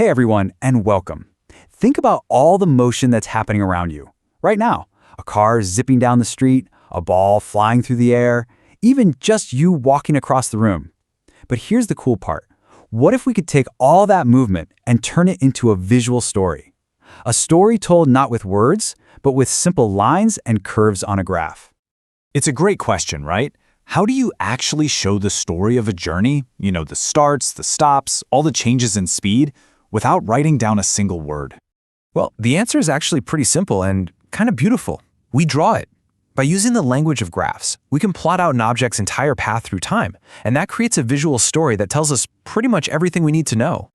Hey everyone, and welcome. Think about all the motion that's happening around you. Right now, a car zipping down the street, a ball flying through the air, even just you walking across the room. But here's the cool part. What if we could take all that movement and turn it into a visual story? A story told not with words, but with simple lines and curves on a graph. It's a great question, right? How do you actually show the story of a journey, the starts, the stops, all the changes in speed, without writing down a single word? Well, the answer is actually pretty simple and kind of beautiful. We draw it. By using the language of graphs, we can plot out an object's entire path through time, and that creates a visual story that tells us pretty much everything we need to know.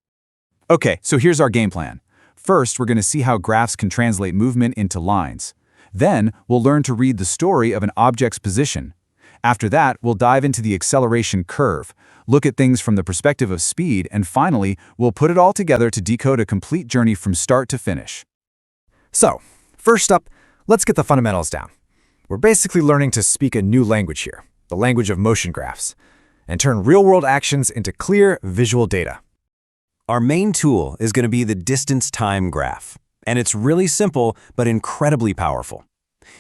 Okay, so here's our game plan. First, we're going to see how graphs can translate movement into lines. Then, we'll learn to read the story of an object's position. After that, we'll dive into the acceleration curve, look at things from the perspective of speed, and finally, we'll put it all together to decode a complete journey from start to finish. So, first up, let's get the fundamentals down. We're basically learning to speak a new language here, the language of motion graphs, and turn real-world actions into clear visual data. Our main tool is going to be the distance-time graph, and it's really simple but incredibly powerful.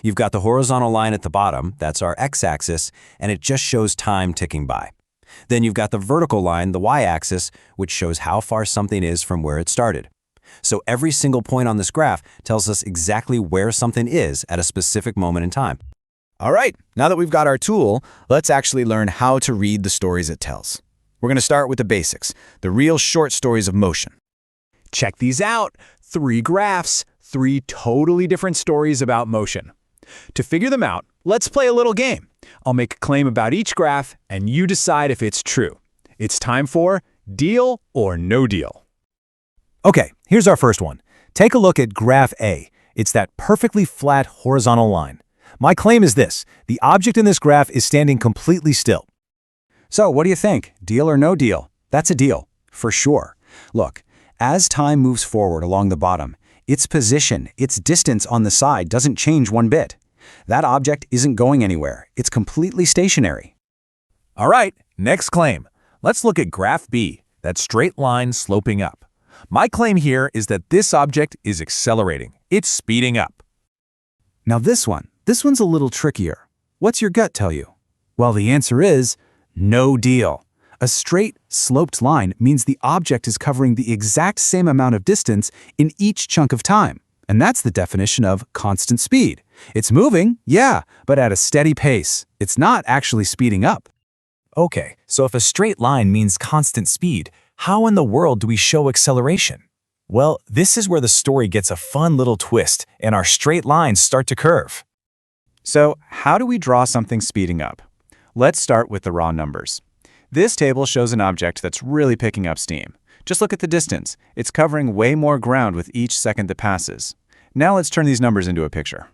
You've got the horizontal line at the bottom, that's our x-axis, and it just shows time ticking by. Then you've got the vertical line, the y-axis, which shows how far something is from where it started. So every single point on this graph tells us exactly where something is at a specific moment in time. All right, now that we've got our tool, let's actually learn how to read the stories it tells. We're going to start with the basics, the real short stories of motion. Check these out. 3 graphs, 3 totally different stories about motion. To figure them out, let's play a little game. I'll make a claim about each graph, and you decide if it's true. It's time for Deal or No Deal. Okay, here's our first one. Take a look at graph A. It's that perfectly flat horizontal line. My claim is this: the object in this graph is standing completely still. So, what do you think? Deal or no deal? That's a deal, for sure. Look, as time moves forward along the bottom, its position, its distance on the side doesn't change one bit. That object isn't going anywhere. It's completely stationary. All right, next claim. Let's look at graph B, that straight line sloping up. My claim here is that this object is accelerating. It's speeding up. Now this one's a little trickier. What's your gut tell you? Well, the answer is no deal. A straight, sloped line means the object is covering the exact same amount of distance in each chunk of time. And that's the definition of constant speed. It's moving, yeah, but at a steady pace. It's not actually speeding up. Okay, so if a straight line means constant speed, how in the world do we show acceleration? Well, this is where the story gets a fun little twist and our straight lines start to curve. So, how do we draw something speeding up? Let's start with the raw numbers. This table shows an object that's really picking up steam. Just look at the distance. It's covering way more ground with each second that passes. Now let's turn these numbers into a picture.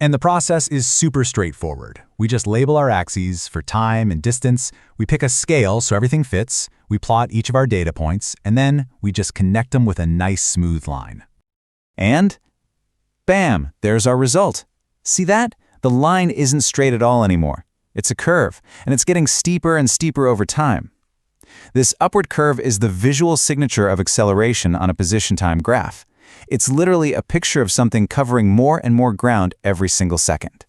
And the process is super straightforward. We just label our axes for time and distance, we pick a scale so everything fits, we plot each of our data points, and then we just connect them with a nice smooth line. And bam, there's our result. See that? The line isn't straight at all anymore. It's a curve, and it's getting steeper and steeper over time. This upward curve is the visual signature of acceleration on a position-time graph. It's literally a picture of something covering more and more ground every single second.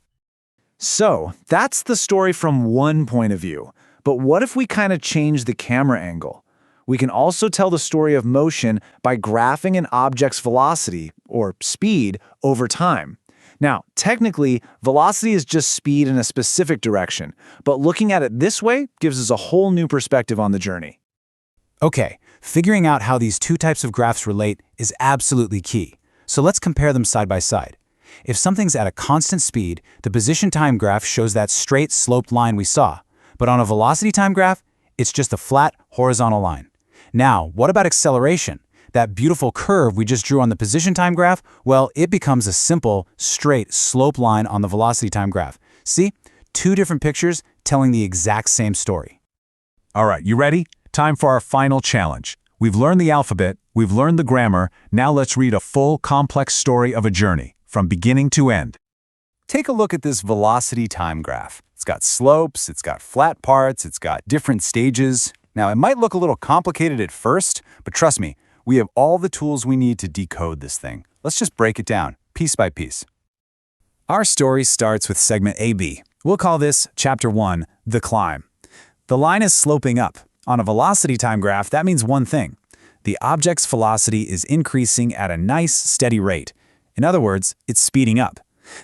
So, that's the story from one point of view. But what if we kind of change the camera angle? We can also tell the story of motion by graphing an object's velocity, or speed, over time. Now, technically, velocity is just speed in a specific direction, but looking at it this way gives us a whole new perspective on the journey. Okay, figuring out how these two types of graphs relate is absolutely key. So let's compare them side by side. If something's at a constant speed, the position-time graph shows that straight, sloped line we saw. But on a velocity-time graph, it's just a flat, horizontal line. Now, what about acceleration? That beautiful curve we just drew on the position-time graph, well, it becomes a simple, straight, slope line on the velocity-time graph. See? 2 different pictures telling the exact same story. All right, you ready? Time for our final challenge. We've learned the alphabet, we've learned the grammar, now let's read a full, complex story of a journey, from beginning to end. Take a look at this velocity-time graph. It's got slopes, it's got flat parts, it's got different stages. Now, it might look a little complicated at first, but trust me, We have all the tools we need to decode this thing. Let's just break it down, piece by piece. Our story starts with segment AB. We'll call this Chapter 1, The Climb. The line is sloping up. On a velocity-time graph, that means one thing. The object's velocity is increasing at a nice, steady rate. In other words, it's speeding up.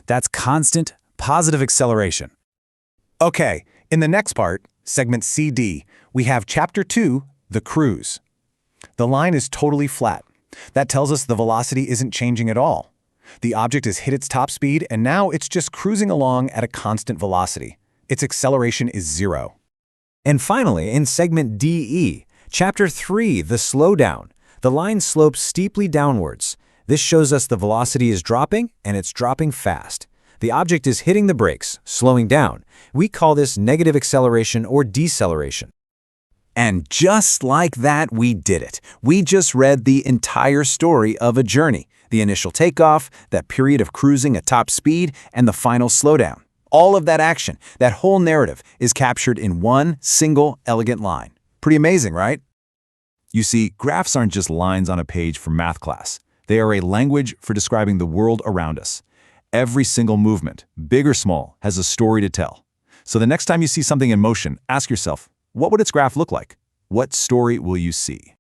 That's constant, positive acceleration. Okay, in the next part, segment CD, we have Chapter 2, The Cruise. The line is totally flat. That tells us the velocity isn't changing at all. The object has hit its top speed, and now it's just cruising along at a constant velocity. Its acceleration is 0. And finally, in segment DE, Chapter 3, The Slowdown, the line slopes steeply downwards. This shows us the velocity is dropping, and it's dropping fast. The object is hitting the brakes, slowing down. We call this negative acceleration or deceleration. And just like that, we did it. We just read the entire story of a journey. The initial takeoff, that period of cruising at top speed, and the final slowdown. All of that action, that whole narrative, is captured in one single elegant line. Pretty amazing, right? You see, graphs aren't just lines on a page for math class. They are a language for describing the world around us. Every single movement, big or small, has a story to tell. So the next time you see something in motion, ask yourself, what would its graph look like? What story will you see?